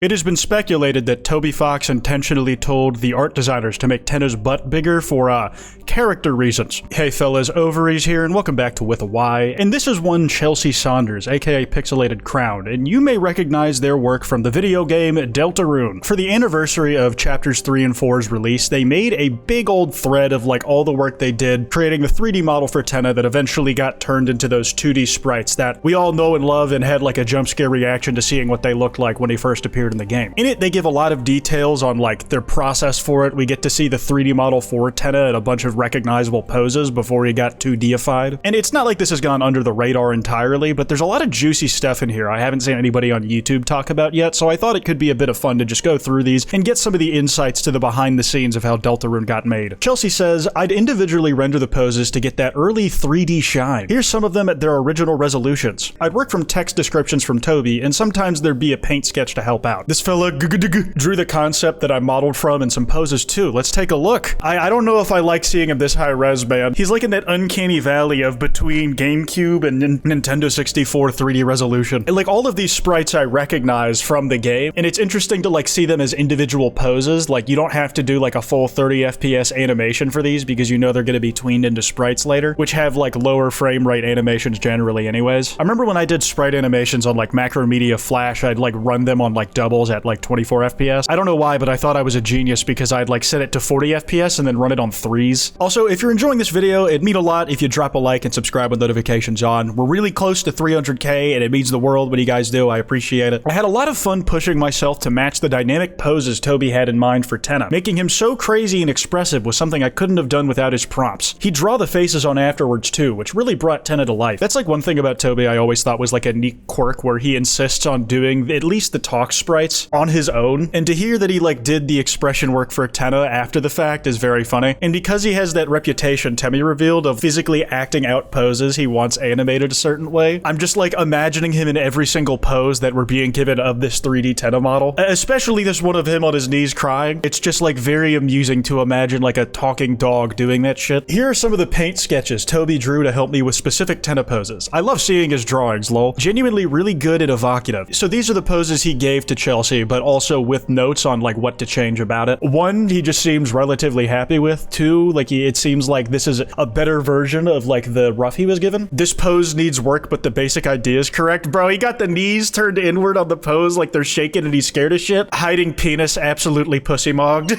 It has been speculated that Toby Fox intentionally told the art designers to make Tenna's butt bigger for, character reasons. Hey fellas, Ovaries here, and welcome back to With a Y. And this is one Chelsea Saunders, aka Pixelated Crown, and you may recognize their work from the video game Deltarune. For the anniversary of Chapters 3 and 4's release, they made a big old thread of like all the work they did, creating the 3D model for Tenna that eventually got turned into those 2D sprites that we all know and love and had like a jump scare reaction to seeing what they looked like when he first appeared in the game. In it, they give a lot of details on like their process for it. We get to see the 3D model for Tenna and a bunch of recognizable poses before he got too deified. And it's not like this has gone under the radar entirely, but there's a lot of juicy stuff in here I haven't seen anybody on YouTube talk about yet, so I thought it could be a bit of fun to just go through these and get some of the insights to the behind the scenes of how Deltarune got made. Chelsea says, I'd individually render the poses to get that early 3D shine. Here's some of them at their original resolutions. I'd work from text descriptions from Toby, and sometimes there'd be a paint sketch to help out. This fella drew the concept that I modeled from and some poses too. Let's take a look. I don't know if I like seeing him this high res, man. He's like in that uncanny valley of between GameCube and Nintendo 64 3D resolution. And like all of these sprites I recognize from the game, and it's interesting to like see them as individual poses. Like you don't have to do like a full 30 FPS animation for these because you know they're going to be tweened into sprites later, which have like lower frame rate animations generally anyways. I remember when I did sprite animations on like Macromedia Flash, I'd like run them on like doubles at like 24 FPS. I don't know why, but I thought I was a genius because I'd like set it to 40 FPS and then run it on 3s. Also, if you're enjoying this video, it'd mean a lot if you drop a like and subscribe with notifications on. We're really close to 300k and it means the world when you guys do. I appreciate it. I had a lot of fun pushing myself to match the dynamic poses Toby had in mind for Tenna. Making him so crazy and expressive was something I couldn't have done without his prompts. He'd draw the faces on afterwards too, which really brought Tenna to life. That's like one thing about Toby I always thought was like a neat quirk where he insists on doing at least the talk sprites on his own, and to hear that he like did the expression work for Tenna after the fact is very funny. And because he has that reputation Temmie revealed of physically acting out poses he wants animated a certain way, I'm just like imagining him in every single pose that we're being given of this 3D Tenna model, especially this one of him on his knees crying. It's just like very amusing to imagine like a talking dog doing that shit. Here are some of the paint sketches Toby drew to help me with specific Tenna poses. I love seeing his drawings, lol. Genuinely really good and evocative. So these are the poses he gave to Chelsea, but also with notes on like what to change about it. 1, he just seems relatively happy with. 2, like it seems like this is a better version of like the rough he was given. This pose needs work, but the basic idea is correct. Bro, he got the knees turned inward on the pose like they're shaking and he's scared as shit. Hiding penis absolutely pussy mogged.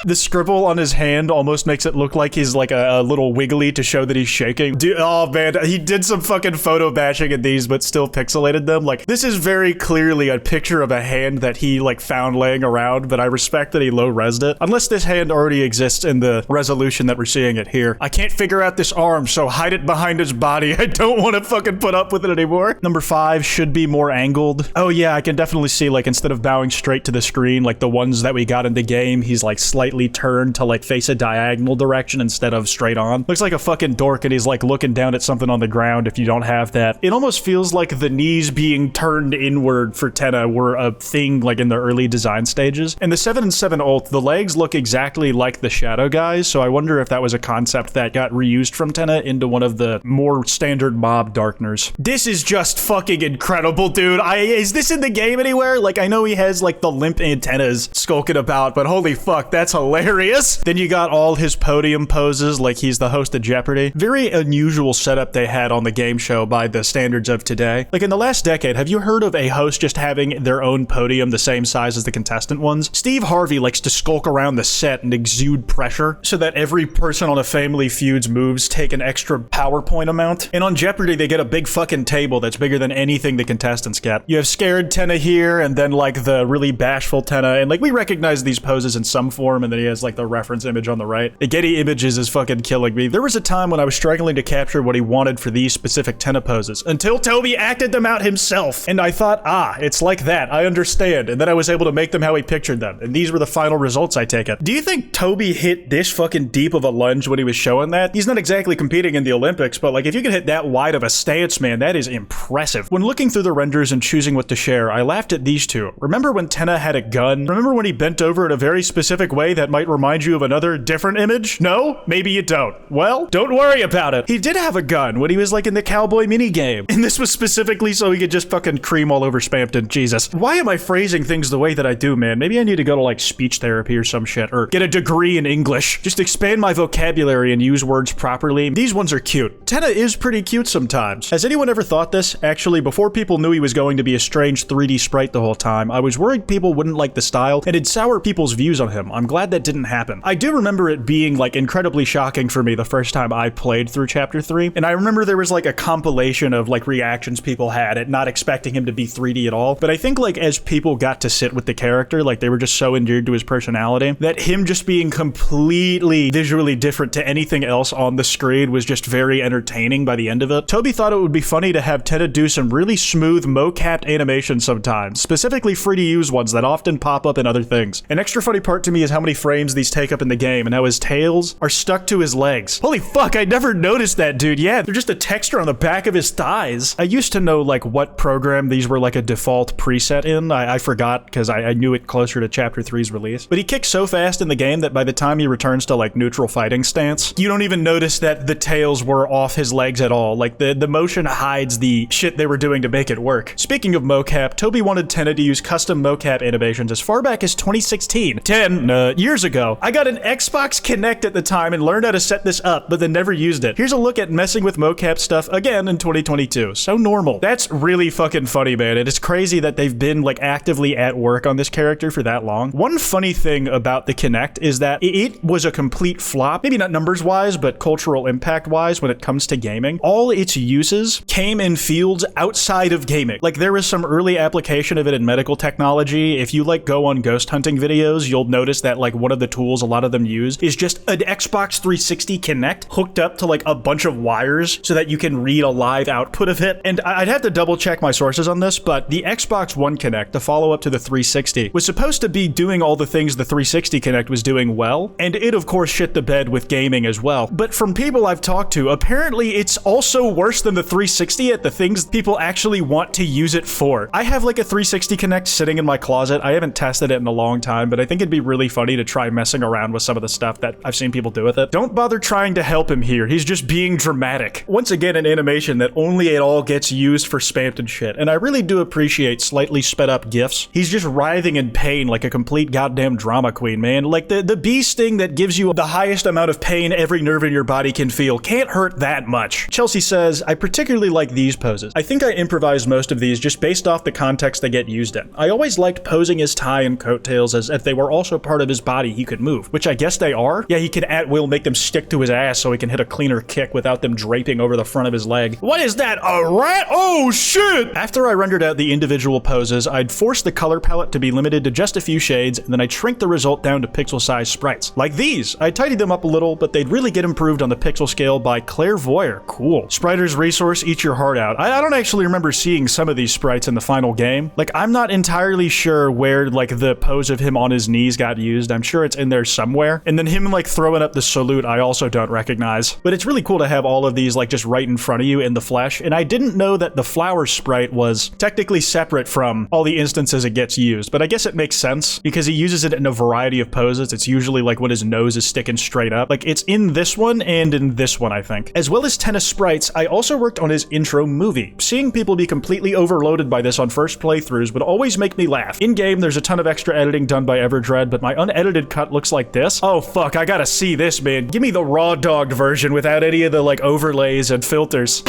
The scribble on his hand almost makes it look like he's like a little wiggly to show that he's shaking. Dude, oh man, he did some fucking photo bashing in these, but still pixelated them. Like, this is very clearly a picture of a hand that he like found laying around, but I respect that he low-resed it. Unless this hand already exists in the resolution that we're seeing it here. I can't figure out this arm, so hide it behind his body. I don't want to fucking put up with it anymore. Number 5 should be more angled. Oh yeah, I can definitely see like instead of bowing straight to the screen, like the ones that we got in the game, he's like slightly turned to like face a diagonal direction instead of straight on. Looks like a fucking dork and he's like looking down at something on the ground if you don't have that. It almost feels like the knees being turned inward for Tenna were a thing like in the early design stages. In the 7 and 7 ult, the legs look exactly like the shadow guys, so I wonder if that was a concept that got reused from Tenna into one of the more standard mob darkeners. This is just fucking incredible, dude. Is this in the game anywhere? Like, I know he has like the limp antennas skulking about, but holy fuck, that's hilarious. Then you got all his podium poses like he's the host of Jeopardy. Very unusual setup they had on the game show by the standards of today. Like in the last decade, have you heard of a host just having their own podium the same size as the contestant ones? Steve Harvey likes to skulk around the set and exude pressure so that every person on a Family Feud's moves take an extra PowerPoint amount. And on Jeopardy, they get a big fucking table that's bigger than anything the contestants get. You have scared Tenna here and then like the really bashful Tenna, and like we recognize these poses in some form, and then he has like the reference image on the right. The Getty Images is fucking killing me. There was a time when I was struggling to capture what he wanted for these specific Tenna poses until Toby acted them out himself. And I thought, it's like that. I understand. And then I was able to make them how he pictured them. And these were the final results, I take it. Do you think Toby hit this fucking deep of a lunge when he was showing that? He's not exactly competing in the Olympics, but like if you can hit that wide of a stance, man, that is impressive. When looking through the renders and choosing what to share, I laughed at these two. Remember when Tenna had a gun? Remember when he bent over in a very specific way that that might remind you of another different image? No? Maybe you don't. Well, don't worry about it. He did have a gun when he was like in the cowboy minigame. And this was specifically so he could just fucking cream all over Spampton. Jesus. Why am I phrasing things the way that I do, man? Maybe I need to go to like speech therapy or some shit, or get a degree in English. Just expand my vocabulary and use words properly. These ones are cute. Tenna is pretty cute sometimes. Has anyone ever thought this? Actually, before people knew he was going to be a strange 3D sprite the whole time, I was worried people wouldn't like the style and it'd sour people's views on him. I'm glad that didn't happen. I do remember it being like incredibly shocking for me the first time I played through chapter 3, and I remember there was like a compilation of like reactions people had at not expecting him to be 3D at all. But I think like as people got to sit with the character, like they were just so endeared to his personality that him just being completely visually different to anything else on the screen was just very entertaining by the end of it. Toby thought it would be funny to have Tenna do some really smooth mocapped animations sometimes, specifically free to use ones that often pop up in other things. An extra funny part to me is how many frames these take up in the game and how his tails are stuck to his legs. Holy fuck, I never noticed that, dude. Yeah, they're just a texture on the back of his thighs. I used to know like what program these were like a default preset in. I forgot because I knew it closer to chapter 3's release. But he kicks so fast in the game that by the time he returns to like neutral fighting stance, you don't even notice that the tails were off his legs at all. Like the motion hides the shit they were doing to make it work. Speaking of mocap, Toby wanted Tenna to use custom mocap animations as far back as 2016. 10 years ago. I got an Xbox Kinect at the time and learned how to set this up, but then never used it. Here's a look at messing with mocap stuff again in 2022. So normal. That's really fucking funny, man. It is crazy that they've been like actively at work on this character for that long. One funny thing about the Kinect is that it was a complete flop, maybe not numbers wise, but cultural impact wise when it comes to gaming. All its uses came in fields outside of gaming. Like there was some early application of it in medical technology. If you like go on ghost hunting videos, you'll notice that like one of the tools a lot of them use is just an Xbox 360 Kinect hooked up to like a bunch of wires so that you can read a live output of it. And I'd have to double check my sources on this, but the Xbox One Kinect, the follow-up to the 360, was supposed to be doing all the things the 360 Kinect was doing well, and it of course shit the bed with gaming as well. But from people I've talked to, apparently it's also worse than the 360 at the things people actually want to use it for. I have like a 360 Kinect sitting in my closet. I haven't tested it in a long time, but I think it'd be really funny to try messing around with some of the stuff that I've seen people do with it. Don't bother trying to help him here. He's just being dramatic. Once again, an animation that only at all gets used for Spampton shit, and I really do appreciate slightly sped up GIFs. He's just writhing in pain like a complete goddamn drama queen, man. Like the bee sting that gives you the highest amount of pain every nerve in your body can feel can't hurt that much. Chelsea says, I particularly like these poses. I think I improvised most of these just based off the context they get used in. I always liked posing his tie and coattails as if they were also part of his body he could move, which I guess they are. Yeah, he can at will make them stick to his ass so he can hit a cleaner kick without them draping over the front of his leg. What is that, a rat? Oh shit! After I rendered out the individual poses, I'd force the color palette to be limited to just a few shades, and then I'd shrink the result down to pixel-sized sprites. Like these! I tidied them up a little, but they'd really get improved on the pixel scale by Clairvoyeur. Cool. Spriter's Resource, eat your heart out. I don't actually remember seeing some of these sprites in the final game. Like, I'm not entirely sure where, like, the pose of him on his knees got used. I'm sure it's in there somewhere. And then him, like, throwing up the salute, I also don't recognize. But it's really cool to have all of these, like, just right in front of you in the flesh. And I didn't know that the flower sprite was technically separate from all the instances it gets used. But I guess it makes sense because he uses it in a variety of poses. It's usually, like, when his nose is sticking straight up. Like, it's in this one and in this one, I think. As well as Tenna sprites, I also worked on his intro movie. Seeing people be completely overloaded by this on first playthroughs would always make me laugh. In-game, there's a ton of extra editing done by Everdread, but my unedited cut looks like this. Oh fuck, I gotta see this, man. Give me the raw dogged version without any of the, like, overlays and filters.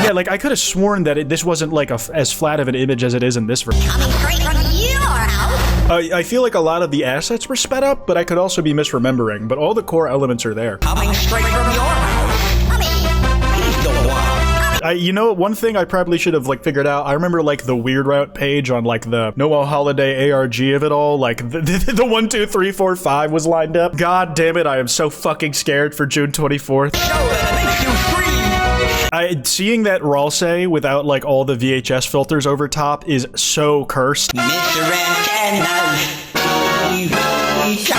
Yeah, like, I could have sworn that this wasn't, like, as flat of an image as it is in this version. Coming straight from your house. I feel like a lot of the assets were sped up, but I could also be misremembering, but all the core elements are there. Coming straight from your house. Honey, he's the one. You know, one thing I probably should have, like, figured out, I remember, like, the Weird Route page on, like, the Noah Holiday ARG of it all, like, the 1, 2, 3, 4, 5 was lined up. God damn it, I am so fucking scared for June 24th. Show that makes you scream. Seeing that Ralsei without, like, all the VHS filters over top is so cursed. Mr. Antenna's TV show.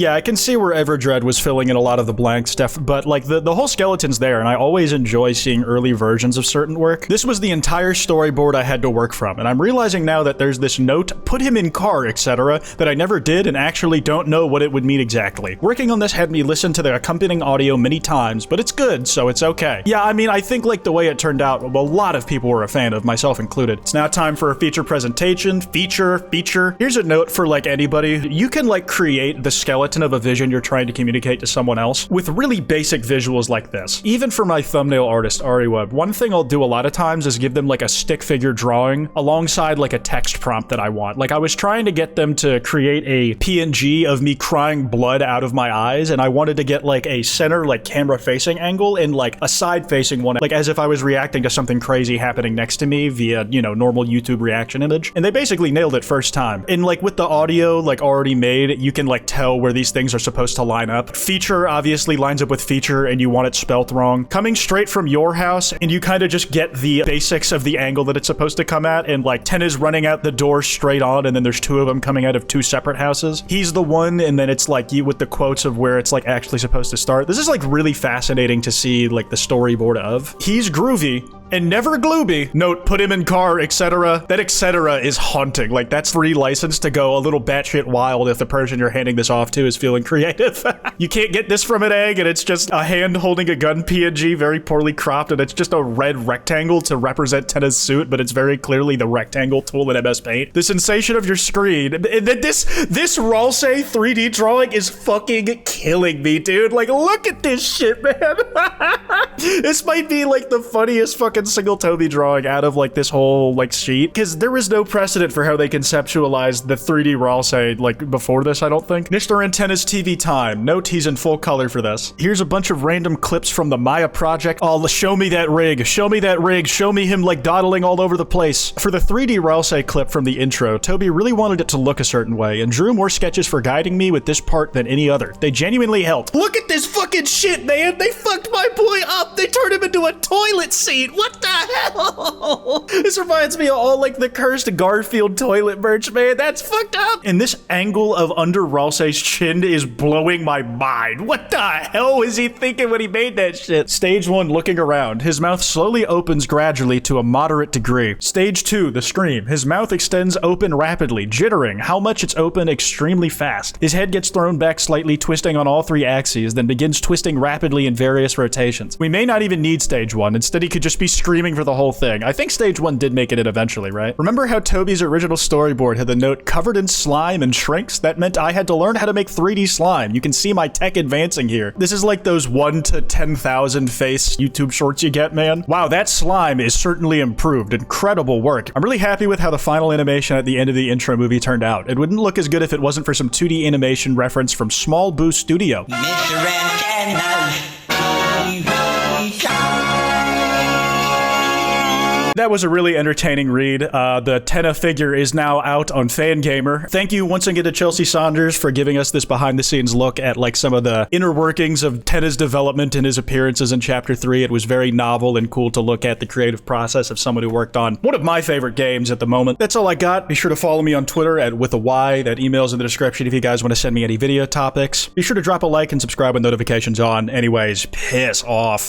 Yeah, I can see where Everdread was filling in a lot of the blank stuff, but like the whole skeleton's there, and I always enjoy seeing early versions of certain work. This was the entire storyboard I had to work from, and I'm realizing now that there's this note, put him in car, etc., that I never did and actually don't know what it would mean exactly. Working on this had me listen to the accompanying audio many times, but it's good, so it's okay. Yeah, I mean, I think like the way it turned out, well, a lot of people were a fan of, myself included. It's now time for a feature presentation. Feature. Here's a note for like anybody. You can like create the skeleton of a vision you're trying to communicate to someone else with really basic visuals like this. Even for my thumbnail artist, Ari Webb, one thing I'll do a lot of times is give them like a stick figure drawing alongside like a text prompt that I want. Like I was trying to get them to create a PNG of me crying blood out of my eyes, and I wanted to get like a center like camera facing angle and like a side facing one, like as if I was reacting to something crazy happening next to me via, you know, normal YouTube reaction image. And they basically nailed it first time. And like with the audio like already made, you can like tell where these things are supposed to line up. Feature obviously lines up with feature and you want it spelt wrong. Coming straight from your house, and you kind of just get the basics of the angle that it's supposed to come at, and like Tenna's running out the door straight on, and then there's two of them coming out of two separate houses. He's the one, and then it's like you with the quotes of where it's like actually supposed to start. This is like really fascinating to see like the storyboard of. He's groovy and never glooby. Note, put him in car, etc. That etc. is haunting. Like that's free license to go a little batshit wild if the person you're handing this off to is feeling creative. You can't get this from an egg, and it's just a hand holding a gun PNG, very poorly cropped, and it's just a red rectangle to represent Tenna's suit, but it's very clearly the rectangle tool in MS Paint. The sensation of your screen. And then this Ralsei 3D drawing is fucking killing me, dude. Like, look at this shit, man. This might be like the funniest fucking single Toby drawing out of like this whole like sheet, because there is no precedent for how they conceptualized the 3D Ralsei like before this, I don't think. Mr. Antenna's TV time. Note he's in full color for this. Here's a bunch of random clips from the Maya project. Oh, show me that rig. Show me that rig. Show me him like dawdling all over the place. For the 3D Ralsei clip from the intro, Toby really wanted it to look a certain way and drew more sketches for guiding me with this part than any other. They genuinely helped. Look at this fucking shit, man. They fucked my boy up. They turned him into a toilet seat. What the hell? This reminds me of all like the cursed Garfield toilet merch, man. That's fucked up. And this angle of under Ralsei's chin is blowing my mind. What the hell was he thinking when he made that shit? Stage 1, looking around. His mouth slowly opens gradually to a moderate degree. Stage 2, the scream. His mouth extends open rapidly, jittering. How much it's open extremely fast. His head gets thrown back slightly, twisting on all three axes, then begins twisting rapidly in various rotations. We may not even need stage 1. Instead, he could just be screaming for the whole thing. I think stage 1 did make it in eventually, right? Remember how Toby's original storyboard had the note covered in slime and shrinks? That meant I had to learn how to make 3D slime. You can see my tech advancing here. This is like those 1 to 10,000 face YouTube shorts you get, man. Wow, that slime is certainly improved. Incredible work. I'm really happy with how the final animation at the end of the intro movie turned out. It wouldn't look as good if it wasn't for some 2D animation reference from Small Boo Studio. Mr. Antenna's TV time. That was a really entertaining read. The Tenna figure is now out on Fangamer. Thank you once again to Chelsea Saunders for giving us this behind-the-scenes look at like some of the inner workings of Tenna's development and his appearances in Chapter 3. It was very novel and cool to look at the creative process of someone who worked on one of my favorite games at the moment. That's all I got. Be sure to follow me on Twitter at @withAY. That email's in the description if you guys want to send me any video topics. Be sure to drop a like and subscribe with notifications on. Anyways, piss off.